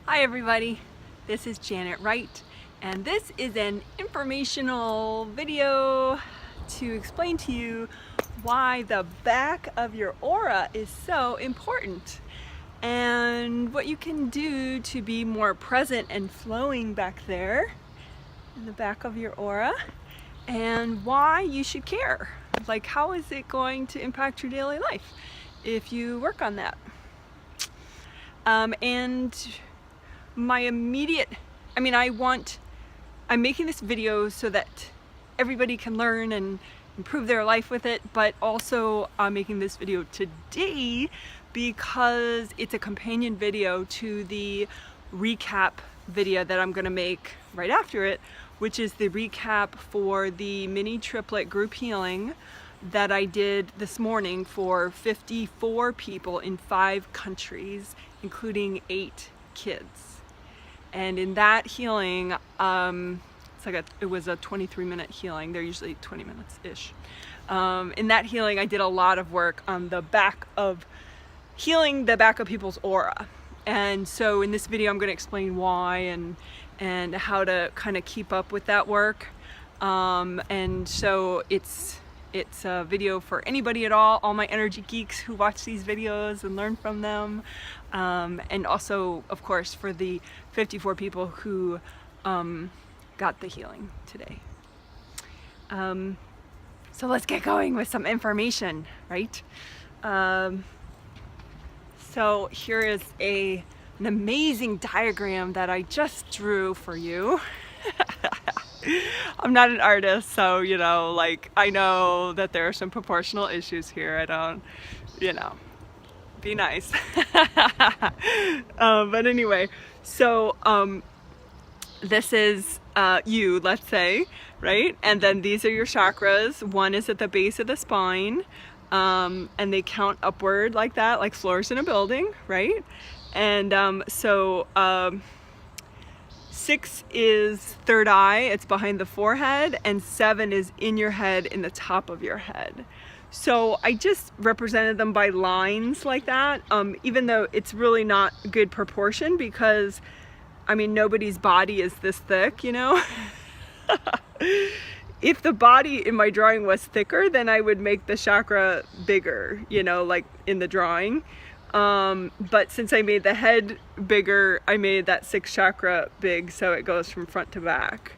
Hi everybody, this is Janet Wright, and this is an informational video to explain to you why the back of your aura is so important and what you can do to be more present and flowing back there in the back of your aura, and why you should care. Like, how is it going to impact your daily life if you work on that? And my immediate, I'm making this video so that everybody can learn and improve their life with it, but also I'm making this video today because it's a companion video to the recap video that I'm gonna make right after it, which is the recap for the mini triplet group healing that I did this morning for 54 people in 5 countries, including 8 kids. And in that healing, it was a 23-minute healing. They're usually 20 minutes-ish. In that healing, I did a lot of work on the back of healing the back of people's aura. And so in this video, I'm going to explain why and how to kind of keep up with that work. And so it's a video for anybody at all my energy geeks who watch these videos and learn from them. And also, of course, for the 54 people who got the healing today. So let's get going with some information, right? So here is an amazing diagram that I just drew for you. I'm not an artist, so, I know that there are some proportional issues here. I don't, be nice. But anyway, so this is you, let's say, right? And then these are your chakras. One is at the base of the spine, and they count upward like that, like floors in a building, right? And 6 is third eye, it's behind the forehead, and 7 is in your head, in the top of your head. So I just represented them by lines like that, even though it's really not good proportion because, nobody's body is this thick, If the body in my drawing was thicker, then I would make the chakra bigger, like in the drawing. But since I made the head bigger, I made that 6th chakra big, so it goes from front to back.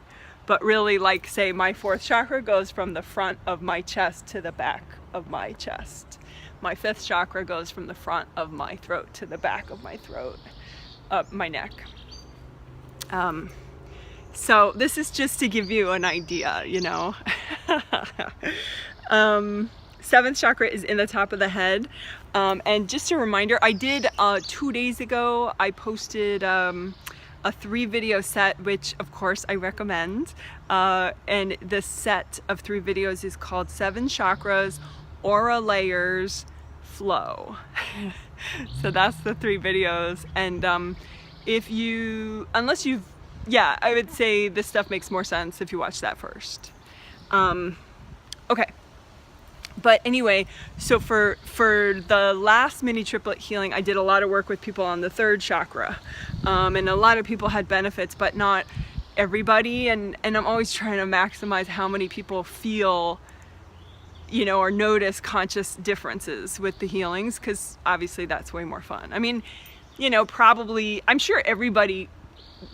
But really, like, say my 4th chakra goes from the front of my chest to the back of my chest. My 5th chakra goes from the front of my throat to the back of my throat, my neck. So this is just to give you an idea, 7th chakra is in the top of the head. And just a reminder, I did 2 days ago, I posted a 3-video set, which of course I recommend. And the set of 3 videos is called 7 Chakras, Aura Layers, Flow. So that's the 3 videos. And I would say this stuff makes more sense if you watch that first. Okay. But anyway, so for the last mini triplet healing, I did a lot of work with people on the 3rd chakra. And a lot of people had benefits, but not everybody. And I'm always trying to maximize how many people feel, or notice conscious differences with the healings, because obviously that's way more fun. Probably, I'm sure everybody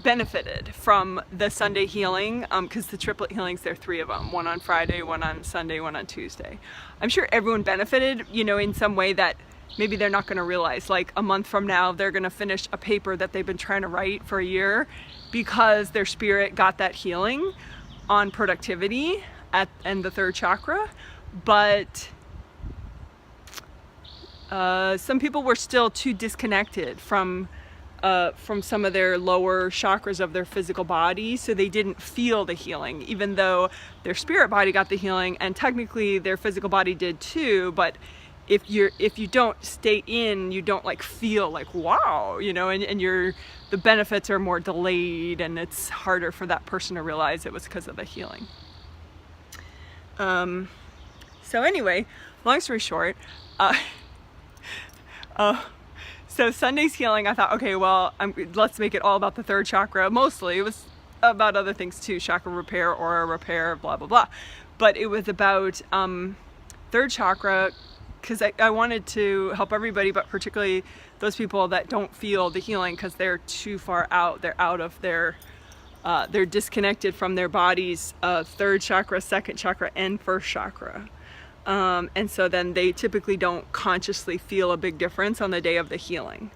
benefited from the Sunday healing, because the triplet healings, there are 3 of them, one on Friday, one on Sunday, one on Tuesday. I'm sure everyone benefited, in some way that maybe they're not going to realize. Like a month from now, they're going to finish a paper that they've been trying to write for a year because their spirit got that healing on productivity and the 3rd chakra. But some people were still too disconnected from some of their lower chakras of their physical body, so they didn't feel the healing, even though their spirit body got the healing, and technically their physical body did too. But if you don't stay in, you don't feel like wow, and the benefits are more delayed, and it's harder for that person to realize it was because of the healing. So anyway, long story short, So Sunday's healing, I thought, okay, well, let's make it all about the third chakra. Mostly, it was about other things too, chakra repair, aura repair, blah, blah, blah. But it was about third chakra, because I wanted to help everybody, but particularly those people that don't feel the healing because they're too far out. They're out of they're disconnected from their body's third chakra, second chakra, and first chakra. And so then they typically don't consciously feel a big difference on the day of the healing.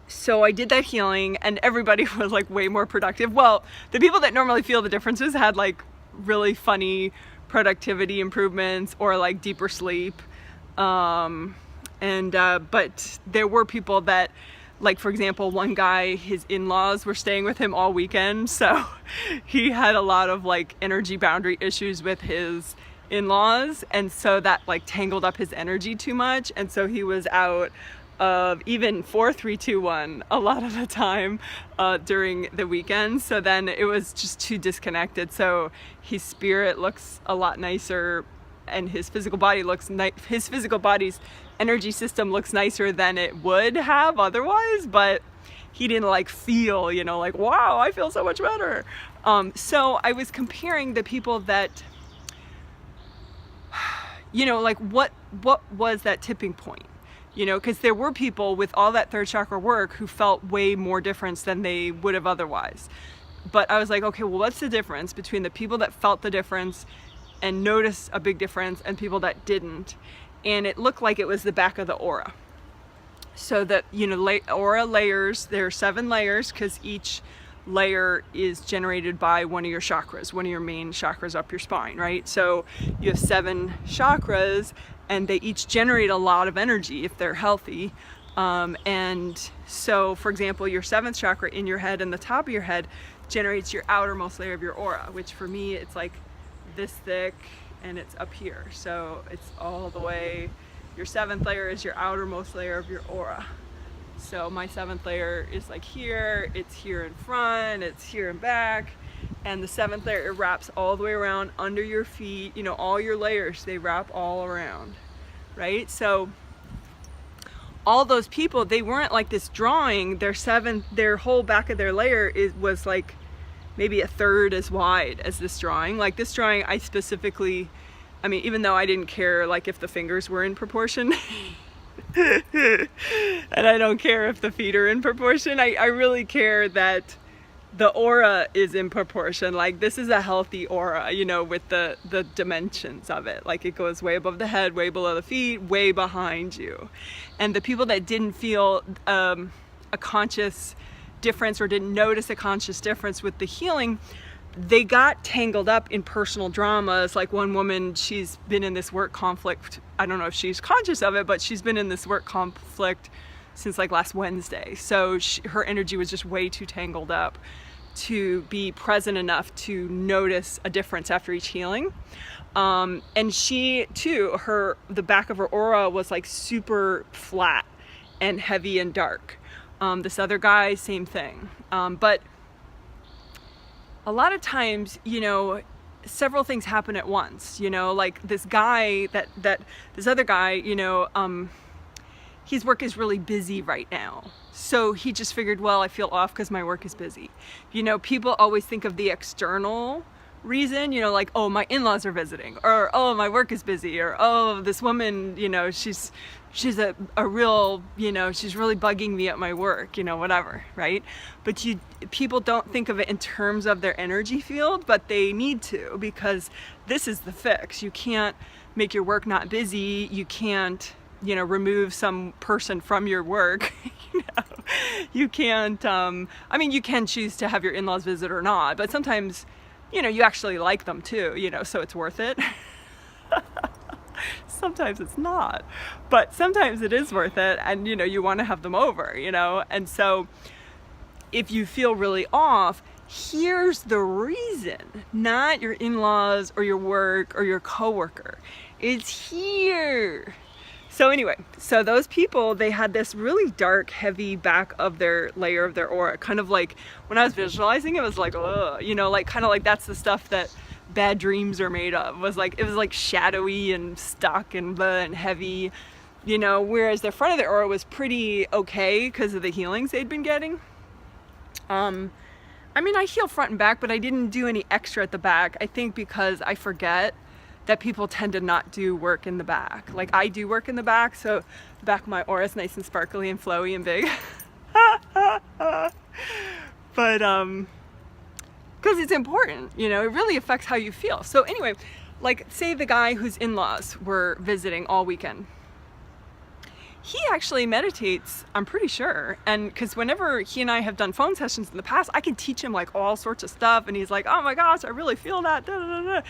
So I did that healing and everybody was like way more productive. Well, the people that normally feel the differences had like really funny productivity improvements or like deeper sleep. But there were people that, like, for example, one guy, his in-laws were staying with him all weekend, so he had a lot of like energy boundary issues with his in-laws, and so that like tangled up his energy too much, and so he was out of even 4-3-2-1 a lot of the time during the weekend. So then it was just too disconnected. So his spirit looks a lot nicer, and his physical body looks his physical body's energy system looks nicer than it would have otherwise, but he didn't like feel, you know, like, wow, I feel so much better. So I was comparing the people that, you know, like what was that tipping point, you know, because there were people with all that third chakra work who felt way more difference than they would have otherwise. But I was like, okay, well, what's the difference between the people that felt the difference and noticed a big difference and people that didn't? And it looked like it was the back of the aura. So that, you know, aura layers, there are 7 layers because each layer is generated by one of your chakras, one of your main chakras up your spine, right? So you have 7 chakras and they each generate a lot of energy if they're healthy. And so, for example, your 7th chakra in your head and the top of your head generates your outermost layer of your aura, which for me, it's like this thick and it's up here. So it's all the way, your 7th layer is your outermost layer of your aura. So my 7th layer is like here, it's here in front, it's here in back, and the 7th layer, it wraps all the way around under your feet. You know, all your layers, they wrap all around, right? So all those people, they weren't like this drawing. Their whole back of their layer was like maybe a third as wide as this drawing. Like this drawing, I specifically, I mean, even though I didn't care like if the fingers were in proportion, and I don't care if the feet are in proportion, I really care that the aura is in proportion. Like this is a healthy aura, you know, with the dimensions of it. Like it goes way above the head, way below the feet, way behind you. And the people that didn't feel a conscious difference or didn't notice a conscious difference with the healing, they got tangled up in personal dramas. Like one woman, she's been in this work conflict. I don't know if she's conscious of it, but she's been in this work conflict since like last Wednesday. So her energy was just way too tangled up to be present enough to notice a difference after each healing. And she too, the back of her aura was like super flat and heavy and dark. This other guy, same thing. But a lot of times, you know, several things happen at once, you know, like this guy, this other guy, you know, his work is really busy right now. So he just figured, well, I feel off because my work is busy. You know, people always think of the external reason, you know, like, oh, my in-laws are visiting, or, oh, my work is busy, or, oh, this woman, you know, she's a real, you know, she's really bugging me at my work, you know, whatever, right? But people don't think of it in terms of their energy field, but they need to, because this is the fix. You can't make your work not busy. You can't, you know, remove some person from your work. You know, you can't, I mean, you can choose to have your in-laws visit or not, but sometimes, you know, you actually like them too, you know, so it's worth it. Sometimes it's not, but sometimes it is worth it, and you know, you want to have them over, you know. And so if you feel really off, here's the reason, not your in-laws or your work or your coworker. It's here. So anyway, so those people, they had this really dark, heavy back of their layer of their aura, kind of like when I was visualizing it, was like, ugh, you know, like kind of like that's the stuff that bad dreams are made of. It was like shadowy and stuck and heavy, you know, whereas the front of their aura was pretty okay because of the healings they'd been getting. I mean, I heal front and back, but I didn't do any extra at the back. I think because I forget that people tend to not do work in the back. Like, I do work in the back, so the back of my aura is nice and sparkly and flowy and big. But because it's important, you know, it really affects how you feel. So anyway, like, say the guy whose in-laws were visiting all weekend. He actually meditates, I'm pretty sure, and because whenever he and I have done phone sessions in the past, I can teach him like all sorts of stuff, and he's like, oh my gosh, I really feel that, da, da, da, da.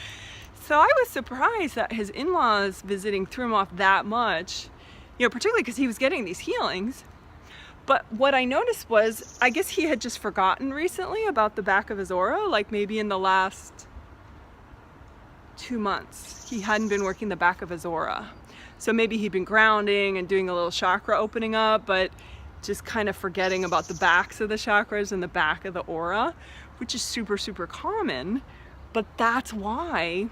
So I was surprised that his in-laws visiting threw him off that much, you know, particularly because he was getting these healings. But what I noticed was, I guess he had just forgotten recently about the back of his aura, like maybe in the last 2 months, he hadn't been working the back of his aura. So maybe he'd been grounding and doing a little chakra opening up, but just kind of forgetting about the backs of the chakras and the back of the aura, which is super, super common. But that's why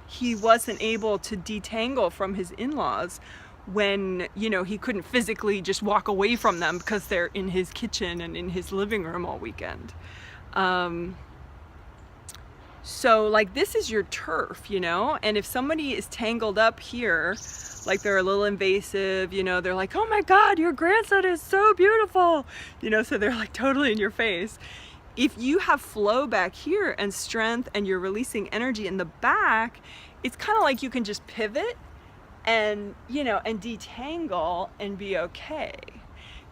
he wasn't able to detangle from his in-laws when, you know, he couldn't physically just walk away from them because they're in his kitchen and in his living room all weekend. So like, this is your turf, you know, and if somebody is tangled up here, like they're a little invasive, you know, they're like, oh my God, your grandson is so beautiful, you know, so they're like totally in your face. If you have flow back here and strength and you're releasing energy in the back, it's kind of like you can just pivot and, you know, and detangle and be okay.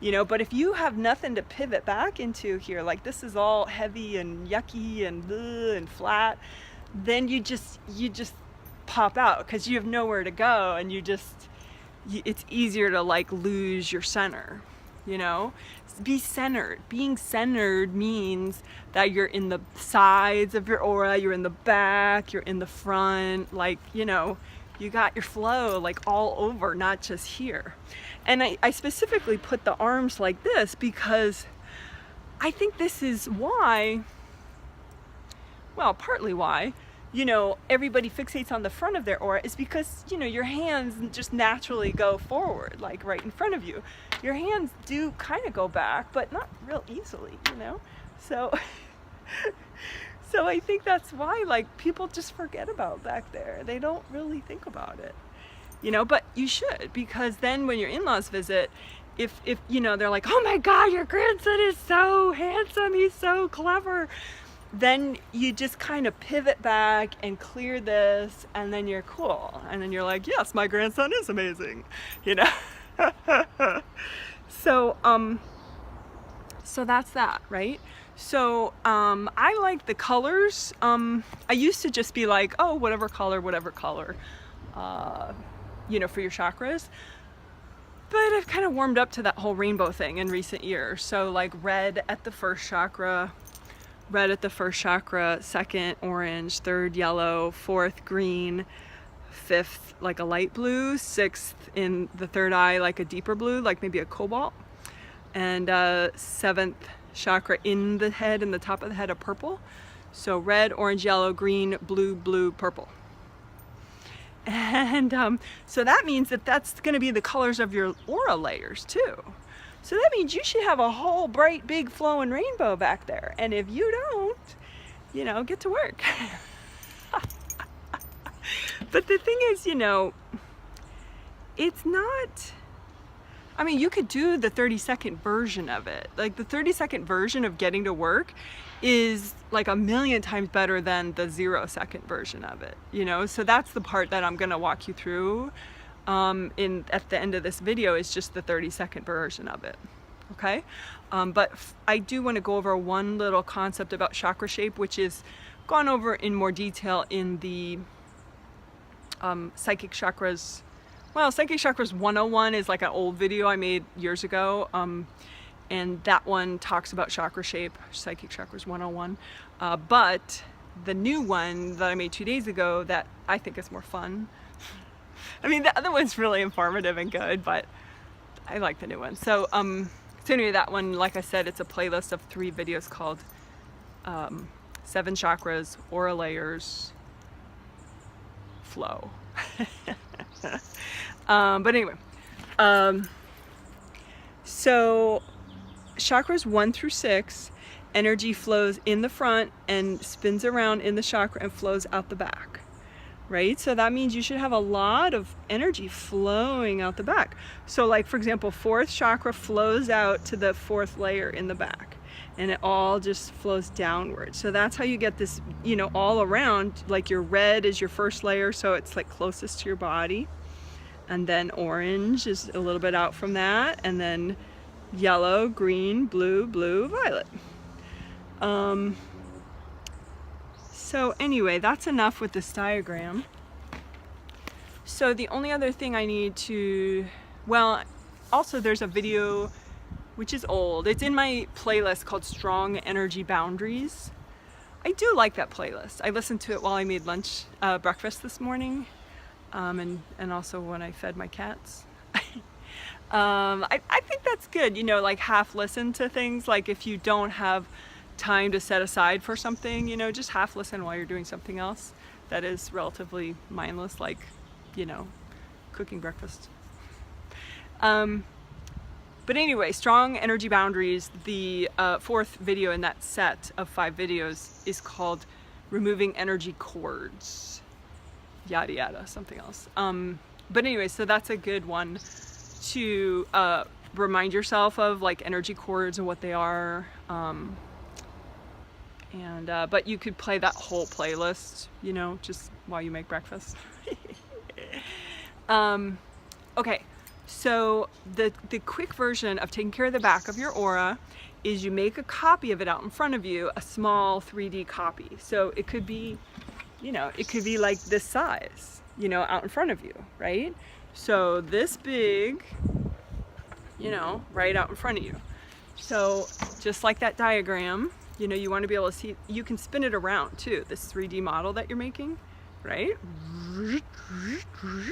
You know, but if you have nothing to pivot back into here, like this is all heavy and yucky and flat, then you just pop out because you have nowhere to go, and it's easier to like lose your center, you know? Be centered. Being centered means that you're in the sides of your aura, you're in the back, you're in the front, like, you know, you got your flow like all over, not just here. And I specifically put the arms like this because I think this is why, well, partly why, you know, everybody fixates on the front of their aura is because, you know, your hands just naturally go forward, like right in front of you. Your hands do kind of go back, but not real easily, you know? So, so I think that's why, like, people just forget about back there. They don't really think about it, you know, but you should, because then when your in-laws visit, if you know, they're like, oh my God, your grandson is so handsome, he's so clever, then you just kind of pivot back and clear this, and then you're cool. And then you're like, yes, my grandson is amazing, you know? So, so that's that, right? So, I like the colors. I used to just be like, oh, whatever color, you know, for your chakras. But I've kind of warmed up to that whole rainbow thing in recent years. So like red at the first chakra, second orange, third yellow, fourth green, fifth like a light blue, sixth in the third eye like a deeper blue, like maybe a cobalt, and seventh chakra in the head, in the top of the head, a purple. So red, orange, yellow, green, blue, blue, purple. And so that means that that's going to be the colors of your aura layers too. So that means you should have a whole bright, big, flowing rainbow back there. And if you don't, you know, get to work. But the thing is, you know, it's not, I mean, you could do the 30-second version of it. Like the 30-second version of getting to work is like 1,000,000 times better than the 0-second version of it, you know? So that's the part that I'm gonna walk you through at the end of this video, is just the 30-second version of it, okay? But I do wanna go over one little concept about chakra shape, which is gone over in more detail in the Psychic Chakras. Well, Psychic Chakras 101 is like an old video I made years ago. And that one talks about chakra shape, Psychic Chakras 101. But the new one that I made 2 days ago, that I think is more fun. I mean, the other one's really informative and good, but I like the new one. So, so anyway, that one, like I said, it's a playlist of 3 videos called 7 Chakras, Aura Layers, Flow. But anyway, So chakras 1 through 6, energy flows in the front and spins around in the chakra and flows out the back, right? So that means you should have a lot of energy flowing out the back. So like, for example, 4th chakra flows out to the 4th layer in the back, and it all just flows downward. So that's how you get this, you know, all around. Like your red is your first layer, so it's like closest to your body. And then orange is a little bit out from that, and then yellow, green, blue, blue, violet. So anyway, that's enough with this diagram. So the only other thing I need to, well, also there's a video which is old. It's in my playlist called Strong Energy Boundaries. I do like that playlist. I listened to it while I made breakfast this morning. And also when I fed my cats. I think that's good, you know, like half listen to things. Like if you don't have time to set aside for something, you know, just half listen while you're doing something else that is relatively mindless, like, you know, cooking breakfast. But anyway, Strong Energy Boundaries, the 4th video in that set of 5 videos is called Removing Energy Cords. Yada yada, something else. But anyway, so that's a good one to remind yourself of, like energy cords and what they are. But you could play that whole playlist, you know, just while you make breakfast. Okay, so the quick version of taking care of the back of your aura is you make a copy of it out in front of you, a small 3D copy. So it could be, you know, it could be like this size, you know, out in front of you, right? So this big, you know, right out in front of you. So just like that diagram, you know, you want to be able to see, you can spin it around too, this 3D model that you're making, right?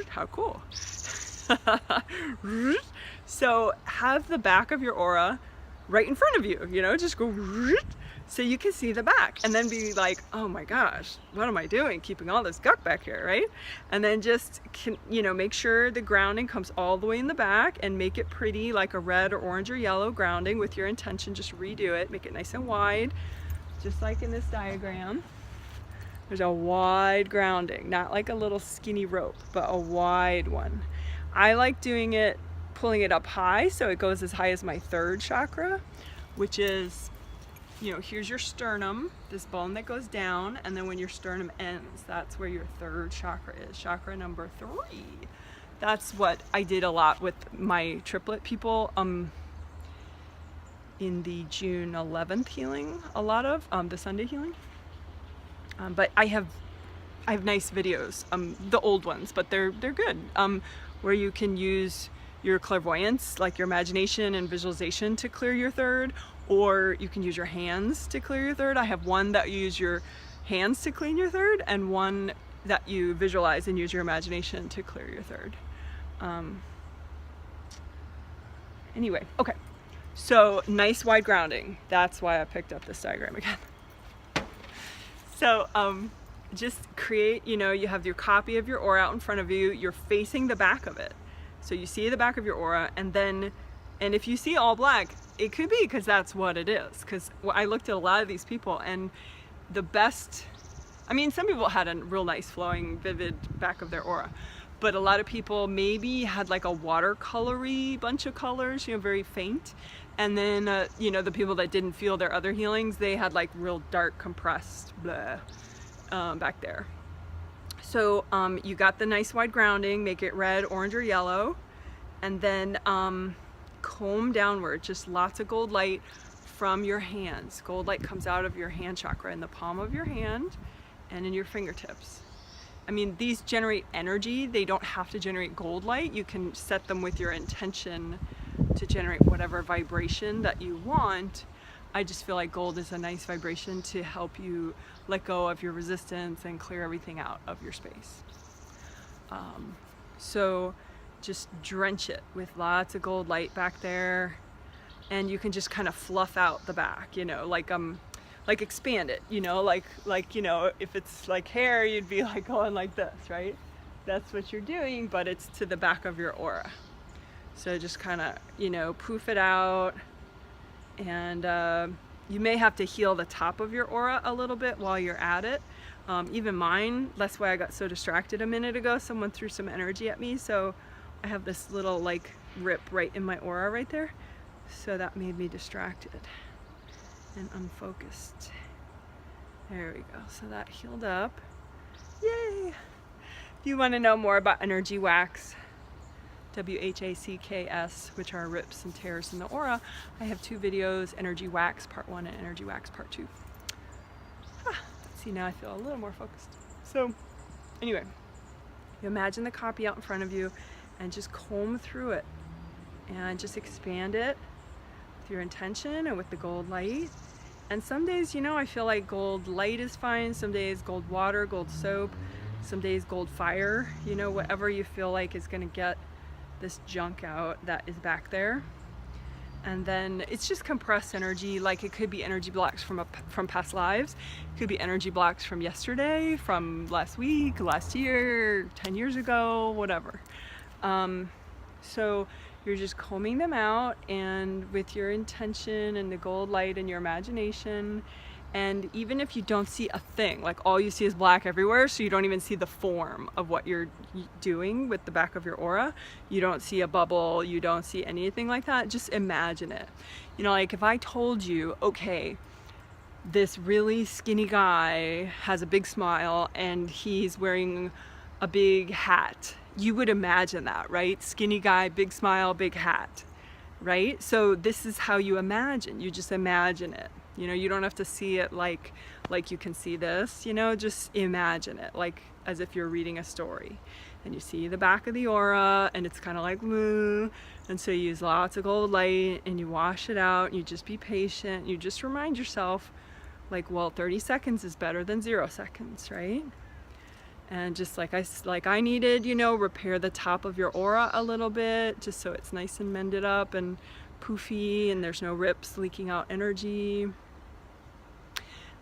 How cool. So have the back of your aura right in front of you, you know, just go so you can see the back, and then be like, oh my gosh, what am I doing keeping all this gunk back here, right? And then just, you know, make sure the grounding comes all the way in the back and make it pretty, like a red or orange or yellow grounding with your intention. Just redo it, make it nice and wide, just like in this diagram. There's a wide grounding, not like a little skinny rope, but a wide one. I like doing it, pulling it up high, so it goes as high as my 3rd chakra, which is, you know, here's your sternum, this bone that goes down, and then when your sternum ends, that's where your 3rd chakra is, chakra number 3. That's what I did a lot with my triplet people in the June 11th healing, a lot of the Sunday healing. But I have nice videos, the old ones, but they're good, where you can use your clairvoyance, like your imagination and visualization, to clear your 3rd, or you can use your hands to clear your 3rd. I have one that you use your hands to clean your 3rd, and one that you visualize and use your imagination to clear your 3rd. Anyway, okay, so nice wide grounding. That's why I picked up this diagram again. So just create, you know, you have your copy of your aura out in front of you, you're facing the back of it. So you see the back of your aura, and if you see all black, it could be because that's what it is. Because I looked at a lot of these people, and the best, I mean, some people had a real nice flowing, vivid back of their aura, but a lot of people maybe had like a watercolory bunch of colors, you know, very faint. And then, you know, the people that didn't feel their other healings, they had like real dark, compressed blah, back there. So you got the nice wide grounding, make it red, orange, or yellow, and then comb downward, just lots of gold light from your hands. Gold light comes out of your hand chakra in the palm of your hand and in your fingertips. I mean, these generate energy. They don't have to generate gold light. You can set them with your intention to generate whatever vibration that you want. I just feel like gold is a nice vibration to help you let go of your resistance and clear everything out of your space. So just drench it with lots of gold light back there, and you can just kind of fluff out the back, you know, like expand it, you know, like you know, if it's like hair, you'd be like going like this, right? That's what you're doing, but it's to the back of your aura. So just kind of, you know, poof it out. And you may have to heal the top of your aura a little bit while you're at it. Even mine, that's why I got so distracted a minute ago. Someone threw some energy at me, so I have this little like rip right in my aura right there. So that made me distracted and unfocused. There we go. So that healed up. Yay! If you want to know more about energy wax, WHACKS, which are rips and tears in the aura, I have 2 videos, Energy Wax Part 1 and Energy Wax Part 2. See, now I feel a little more focused. So anyway, you imagine the copy out in front of you and just comb through it and just expand it with your intention and with the gold light. And some days, you know, I feel like gold light is fine. Some days gold water, gold soap, some days gold fire, you know, whatever you feel like is going to get this junk out that is back there. And then it's just compressed energy. Like it could be energy blocks from past lives. It could be energy blocks from yesterday, from last week, last year, 10 years ago, whatever. So you're just combing them out, and with your intention and the gold light and your imagination. And even if you don't see a thing, like all you see is black everywhere, so you don't even see the form of what you're doing with the back of your aura, you don't see a bubble, you don't see anything like that, just imagine it. You know, like if I told you, okay, this really skinny guy has a big smile and he's wearing a big hat, you would imagine that, right? Skinny guy, big smile, big hat, right? So this is how you imagine. You just imagine it. You know, you don't have to see it like you can see this, you know, just imagine it like as if you're reading a story. And you see the back of the aura and it's kind of like, woo. And so you use lots of gold light and you wash it out. And you just be patient. You just remind yourself like, well, 30 seconds is better than 0 seconds, right? And just like I needed, you know, repair the top of your aura a little bit just so it's nice and mended up and poofy and there's no rips leaking out energy.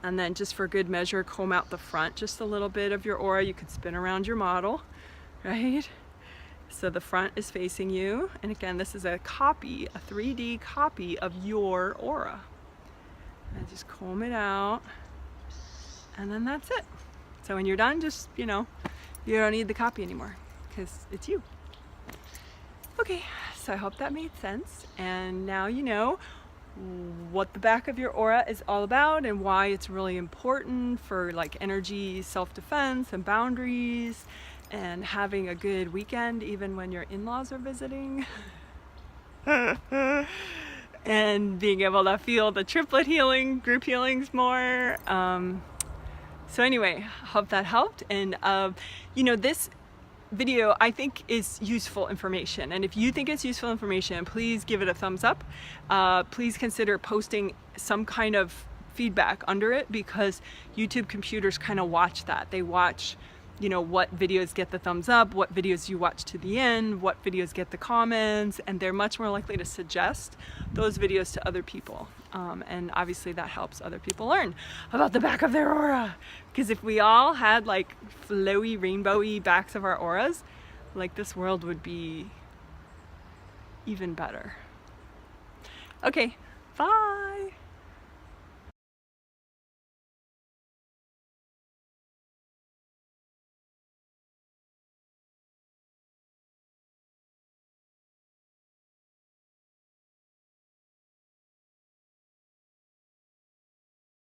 And then just for good measure, comb out the front just a little bit of your aura. You could spin around your model, right? So the front is facing you. And again, this is a copy, a 3D copy of your aura. And just comb it out. And then that's it. So when you're done, just, you know, you don't need the copy anymore because it's you. Okay, so I hope that made sense. And now you know what the back of your aura is all about and why it's really important for like energy, self-defense and boundaries and having a good weekend even when your in-laws are visiting. And being able to feel the triplet healing, group healings more. So anyway, hope that helped. And you know, this video I think is useful information, and if you think it's useful information, please give it a thumbs up. Please consider posting some kind of feedback under it, because YouTube computers kind of watch that. They watch, you know, what videos get the thumbs up, what videos you watch to the end, what videos get the comments, and they're much more likely to suggest those videos to other people. And obviously that helps other people learn about the back of their aura. Because if we all had like flowy, rainbowy backs of our auras, like this world would be even better. Okay, bye.